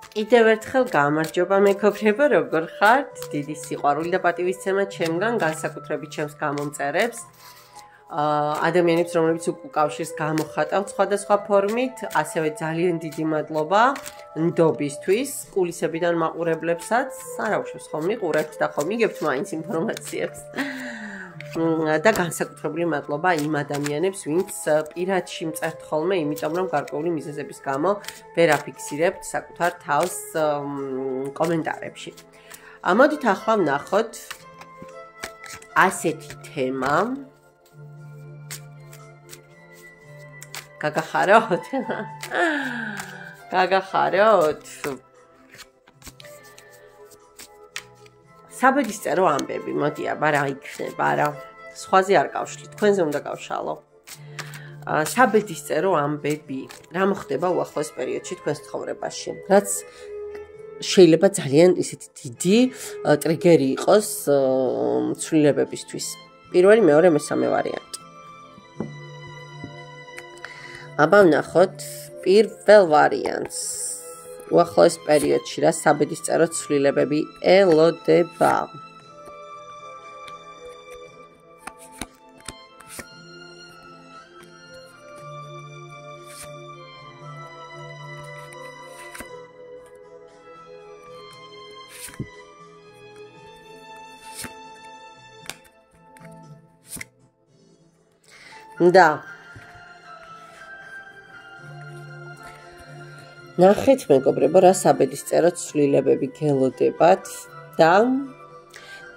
კიდევ ერთხელ გამარჯობა მეგობრებო, როგორ ხართ? დიდი სიყვარული და პატივისცემა ჩემგან, განსაკუთრებით ჩემს გამომწერებს. ადამიანებს, რომლებიც უკავშირს გამოხატავთ სხვადასხვა ფორმით, ასევე ძალიან დიდი მადლობა ნდობისთვის, კულისებიდან მაყურებლებსაც, არა უშავს ხომ მიყურებთ და ხომ იგებთ მაინც ინფორმაციებს. და განსაკუთრებული მადლობა იმ ადამიანებს, ვინც პირადში მწერთ ხოლმე, იმიტომ რომ გარკვეული მიზეზების გამო ვერ აფიქსირებთ საკუთარ თავს კომენტარებში. მოდით ახლა ვნახოთ ასეთი თემა. გაგახაროთ? გაგახაროთ? საბედისწერო ამბები, მოდი აბა რა იქნება, რა. სხვაზე არ გავშლით, თქვენზე უნდა გავშალო. საბედისწერო ამბები, რა მოხდება უახლოეს პერიოდში თქვენს ცხოვრებაში, რაც შეიძლება ძალიან ისეთი დიდი ტრიგერი იყოს ცვლილებებისთვის. პირველი, მეორე, მესამე ვარიანტი. აბა ვნახოთ პირველ ვარიანტს. უახლოეს პერიოდში რა საბედისწერო ცვლილებები ელოდება. და ნახეთ მეგობრებო, რა საბედისწერო ცვლილებები გელოდებათ და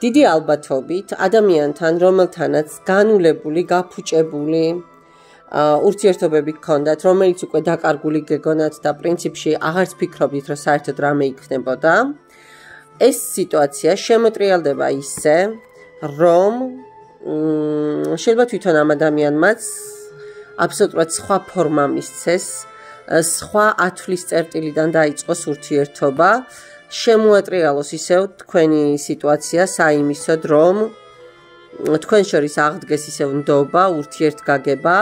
დიდი ალბათობით ადამიანთან, რომელთანაც განულებული, გაფუჭებული ურთიერთობები გქონდათ, რომელიც უკვე დაკარგული გეგონათ და პრინციპში აღარც ფიქრობდით, რომ საერთოდ რამე იქნებოდა, ეს სიტუაცია შემოტრიალდება ისე, რომ შეიძლება თვითონ ამ ადამიანმაც აბსოლუტურად სხვა ფორმა მისცეს, სხვა ათვლის წერტილიდან დაიწყოს ურთიერთობა, შემოატრიალოს ისევ თქვენი სიტუაცია საიმისოდ, რომ თქვენ შორის აღდგეს ისევ ნდობა, ურთიერთგაგება,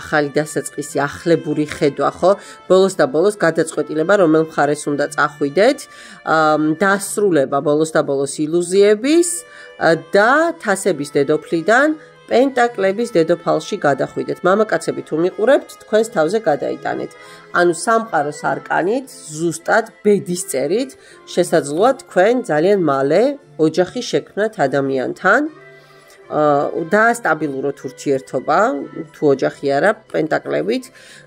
ახალი დასაწყისი, ახლებური ხედვა, ხო? ბოლოს და ბოლოს გადაწყვეტილება, რომელ მხარეს უნდა წახვიდეთ, დასრულება ბოლოს და ბოლოს ილუზიების და თასების დედოფლიდან პენტაკლების დედოფალში გადახვიდეთ. მამაკაცები თუ მიყურებთ, თქვენს თავზე გადაიტანეთ. ანუ სამყაროს არკანით, ზუსტად ბედის წერით, შესაძლოა თქვენ ძალიან მალე ოჯახი შექმნათ ადამიანთან და სტაბილუროთ ურთიერთობა, თუ ოჯახი არა, პენტაკლებით,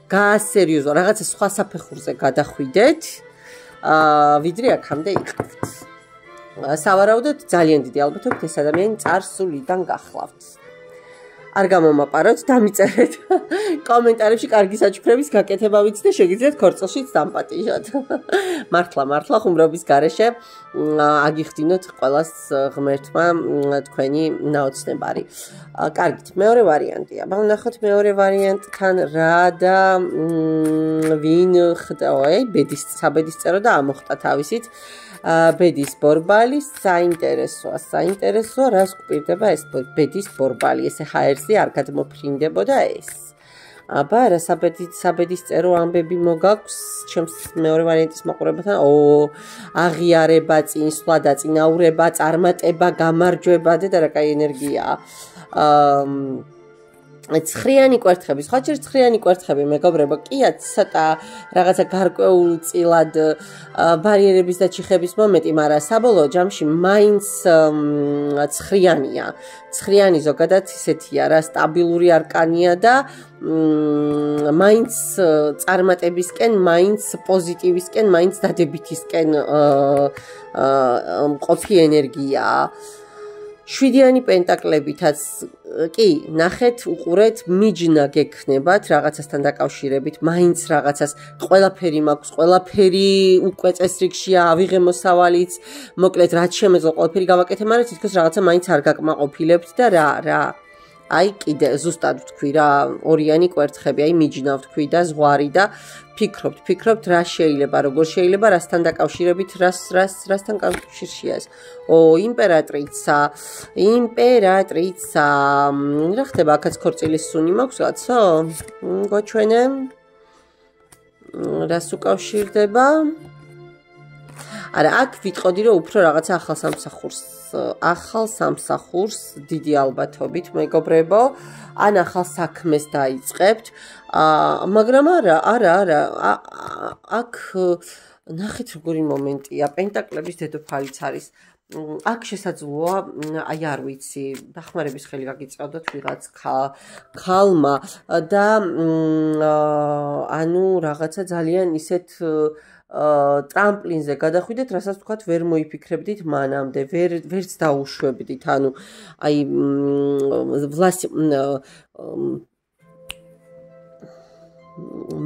გაასერიოზო, რაღაცა სხვა საფეხურზე გადახვიდეთ, ვიდრე აქამდე იყავთ. სავარაუდოდ ძალიან დიდი ალბათობით ეს ადამიანი წარსულიდან გახლავთ. არ გამომაპაროთ, დამიწერეთ კომენტარებში კარგი საჩუქრების გაკეთებავით და შეგიძლიათ ქორწილშიც დამპატიჟოთ. მართლა ხუმრობის გარეშე აგიხდინოთ ყველას ღმერთმა თქვენი ნაოცნებარი. კარგით, მეორე ვარიანტია. აბა ვნახოთ მეორე ვარიანტთან რა და ვინ ხდება, საბედისწერო და ამოხტა თავისით. ბედის ბორბალი საინტერესოა, რას გვპირდება ეს ბედის ბორბალი, ესე ჰაერზე არ გადმოფრინდებოდა ეს. აბა რა საბედისწერო ამბები მოგაქვს ჩემს მეორე ვარიანტის მაყურებელთან? აღიარება, წინსვლა, დაწინაურება, წარმატება, გამარჯვება და რა კაი ენერგიაა. ცხრიანი კვერთხები, სხვა ჯერ ცხრიანი კვერთხები მეგობრებო, კია ცოტა რაღაცა გარკვეულწილად ბარიერების და ჩიხების მომენტი, მაგრამ საბოლოო ჯამში მაინც ცხრიანია. ცხრიანი ზოგადად ისეთია რა, სტაბილური არკანია და მაინც წარმატებისკენ, მაინც პოზიტივისკენ, მაინც დადებითისკენ მყოფი ენერგიაა. შვიდიანი პენტაკლებითაც კი, ნახეთ, უყურეთ, მიჯნა გექნებათ რაღაცასთან დაკავშირებით, მაინც რაღაცას, ყველაფერი მაქვს, ყველაფერი უკვე წესრიგშია, ავიღე მოსავალიც, მოკლედ, რაც შემეძლო, ყველაფერი გავაკეთე, მაგრამ თითქოს რაღაცა მაინც არ გაკმაყოფილებთ და რა. აი, კიდე ზუსტად ვთქვი რა, ორიანი კვერთხები, აი მიჯნა ვთქვი და ზღვარი და ფიქრობთ, რა შეიძლება, როგორ შეიძლება, რასთან დაკავშირებით, რასთან კავშირშია ეს. იმპერატრიცა. რა ხდება, აქაც ქორწილის სუნი მაქვს, კაცო? გოჩვენე? რას უკავშირდება? არა, აქ ვიტყოდი, რომ უფრო რაღაცა ახალ სამსახურს დიდი ალბათობით, მეგობრებო, ან ახალ საქმეს დაიწყებთ. მაგრამ არა, აქ ნახეთ როგორი მომენტია, პენტაკლების დედოფალიც არის. აქ შესაძლოა, აი არ ვიცი, დახმარების ხელი გაგიწევდოთ ვიღაც ქალმა და ანუ რაღაცა ძალიან ისეთ ტრამპლინზე გადახვიდეთ, რასაც თქვათ ვერ მოიფიქრებდით მანამდე, ვერც დაუშვებდით, ანუ აი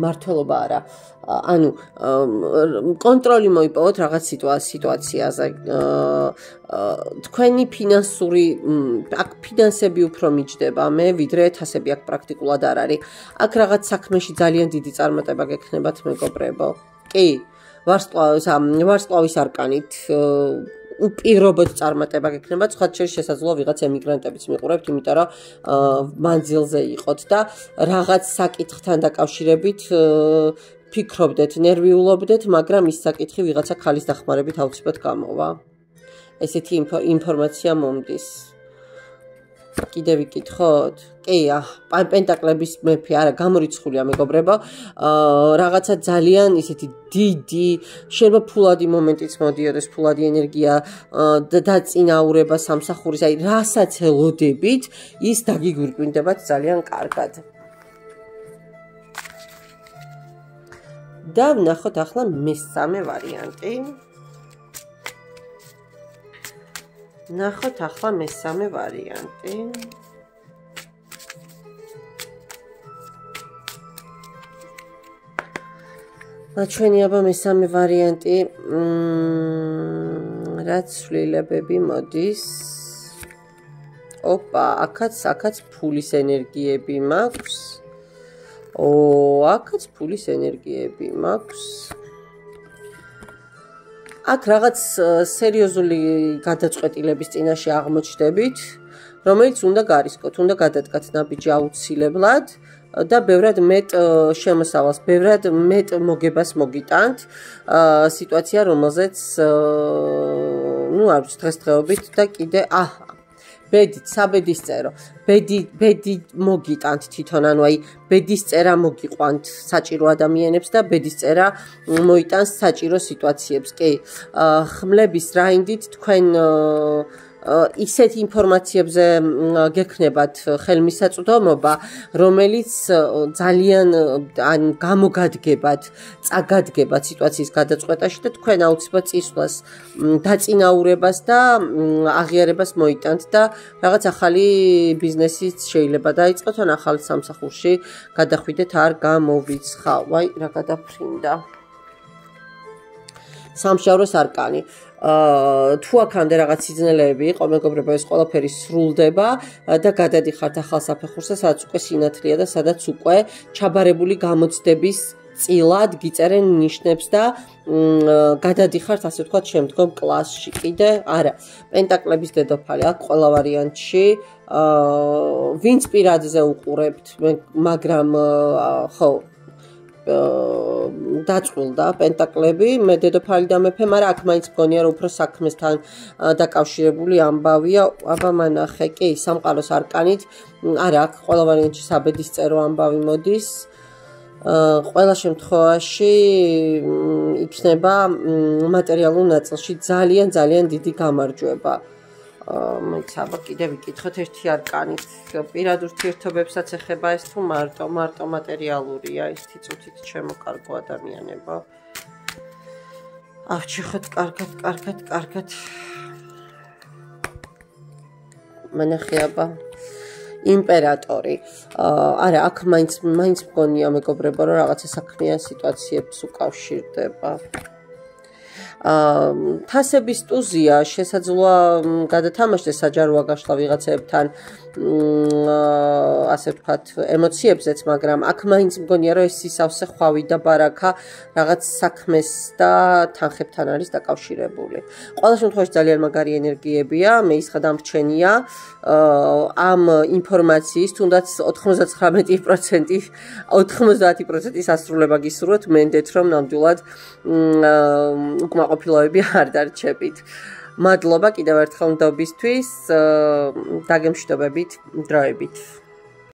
მართლობა არა. ანუ კონტროლი მოიპოვოთ რაღაც სიტუაციაზე. თქვენი ფინანსური აქ ფინანსები უფრო მიჯდება მე, ვიდრე ეთასები აქ პრაქტიკულად არ არის. აქ რაღაც საქმეში ძალიან დიდი წარმატება გექნებათ, მეგობრებო. კი, ვარსკვლავის არკანით უპირობოდ წარმატება გექნებათ, სხვა შესაძლოა ვიღაც ემიგრანტებიც მიყურებთ, იმიტომ რომ მანძილზე იყოთ და რაღაც საკითხთან დაკავშირებით ფიქრობდეთ, ნერვიულობდეთ, მაგრამ ის საკითხი ვიღაცა ქალის დახმარებით აუცილებლად გამოვა. ესეთი ინფორმაცია მომდის. კიდევ ვიკითხოთ? კი, პენტაკლების მეფე, არა, გამორიცხულია მეგობრებო. რაღაცა ძალიან ისეთი დიდი, შეიძლება ფულადი მომენტიც მოდიოდეს, ფულადი ენერგია დაწინაურება სამსახურის, აი რასაც ელოდებით, ის დაგიგვირგვინდებათ ძალიან კარგად. და ვნახოთ ახლა მესამე ვარიანტი. ნახოთ ახლა მესამე ვარიანტი. ჩვენი აბა მესამე ვარიანტი რაც ცვლილებები მოდის. ოპა, აქაც ფულის ენერგიები მაქვს. აქაც ფულის ენერგიები მაქვს. აქ რაღაც სერიოზული გადაწყვეტილების წინაშე აღმოჩნდებით, რომელიც უნდა გარისკოთ, უნდა გადადგათ ნაბიჯი აუცილებლად და ბევრად მეტ შემოსავალს, ბევრად მეტ მოგებას მოგიტანთ სიტუაცია, რომელზეც არ ვიცი დღესდღეობით და კიდე ბედით, საბედისწერო. ბედი მოგიტანთ თვითონ, ანუ აი ბედის წერა მოგიყვანთ საჭირო ადამიანებს და ბედის წერა მოიტანს საჭირო სიტუაციებს. კი, ხმლების რაინდით თქვენ ისეთ ინფორმაციებზე გექნებათ ხელმისაწვდომობა, რომელიც ძალიან ან გამოგადგებათ, წაგადგებათ სიტუაციის გადაწყვეტაში და თქვენ აუცილებლად წისვლას, დაწინაურებას და აღიარებას მოიტანთ და რაღაც ახალი ბიზნესიც შეიძლება დაიწყოთ, ან ახალ სამსახურში გადახვიდეთ, არ გამოვიცხავ. ვაი, რა გადაფრინდა. სამშაბლოს არკანი. თუ აქამდე რაღაც სიძნელეები იყო, მეგობრებო, ეს ყველაფერი სრულდება და გადადიხართ ახალ საფეხურზე, სადაც უკვე სინათლეა და სადაც უკვე ჩაბარებული გამოცდების წილად გიწერენ ნიშნებს და გადადიხართ, ასე ვთქვათ, შემდგომ კლასში. კიდე არა, პენტაკლების დედოფალი აქ ყველა ვარიანტში, ვინც პირადზე უყურებთ, მაგრამ ხო დაწყვილდა პენტაკლები, მე დედოფალი და მეფე, მაგრამ აქ მაინც მგონია რომ უფრო საქმესთან დაკავშირებული ამბავია. აბა მანახე, კი, სამყაროს არკანით, არა, აქ ყველა ვარიანტში საბედისწერო ამბავი მოდის. ყველა შემთხვევაში იქნება მატერიალურ ნაწილში ძალიან დიდი გამარჯვება. აბა კიდე ვიკითხოთ ერთი არკანით. პირად ურთიერთობებსაც ეხება ეს თუ მარტო მატერიალურია, ის თიწუთით შემოკარგო ადამიანებო. ავჩიხოთ კარგად. მანახე აბა იმპერატორი. არა, აქ მაინც მგონია მეგობრებო, რომ რაღაცა საქმიან სიტუაციებს უკავშირდება. თასების ტუზია შესაძლოა გადათამაშდეს საჯაროა გაშლა ვიღაცებთან ასე ვთქვათ, ემოციებზეც, მაგრამ აქ მაინც მგონია, რომ ეს სისავსე ხვავი და ბარაქა რაღაც საქმეს და თანხებთან არის დაკავშირებული. Ყველა შემთხვევაში ძალიან მაგარი ენერგიებია, მეისხა დამრჩენია ამ ინფორმაციის, თუნდაც 99% 90% ასრულება გისურვოთ, მენდეთ რომ ნამდვილად უკმაყოფილოები არ დარჩებით. მადლობა კიდევ ერთხელ ნდობისთვის, დაგემშვიდობებით დროებით.